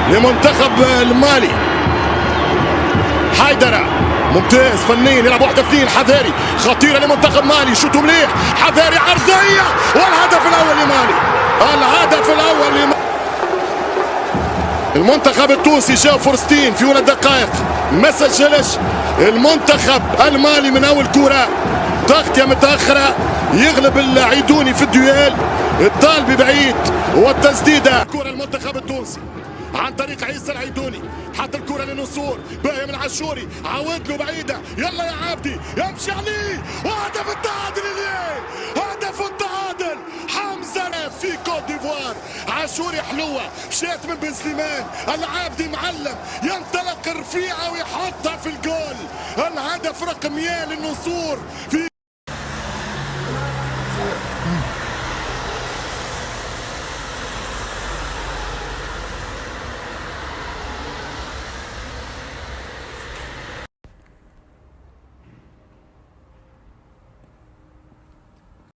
لمنتخب المالي. حيدرة ممتاز فنيا، يلعب 1-2. حذاري خطيرة لمنتخب مالي، شوتوا مليح. حذاري عرضية والهدف الأول لمالي. الهدف الأول لمالي. المنتخب التونسي جاء فرصتين في ولا دقائق ما سجلش. المنتخب المالي من أول كرة تغطية متأخرة يغلب العيدوني في الديال. الطالبي بعيد والتسديدة. كرة المنتخب التونسي عن طريق عيسى العيدوني، حط الكرة لنصور باهي من عاشوري، عاود له بعيدة. يلا يا عابدي يمشي عليه، وهدف التعادل اليوم. هدف التعادل حمزة في كوت ديفوار. عاشوري حلوة مشات من بن سليمان. العابدي معلم ينطلق رفيعة ويحطها في الجول. الهدف رقم 100 للنصور في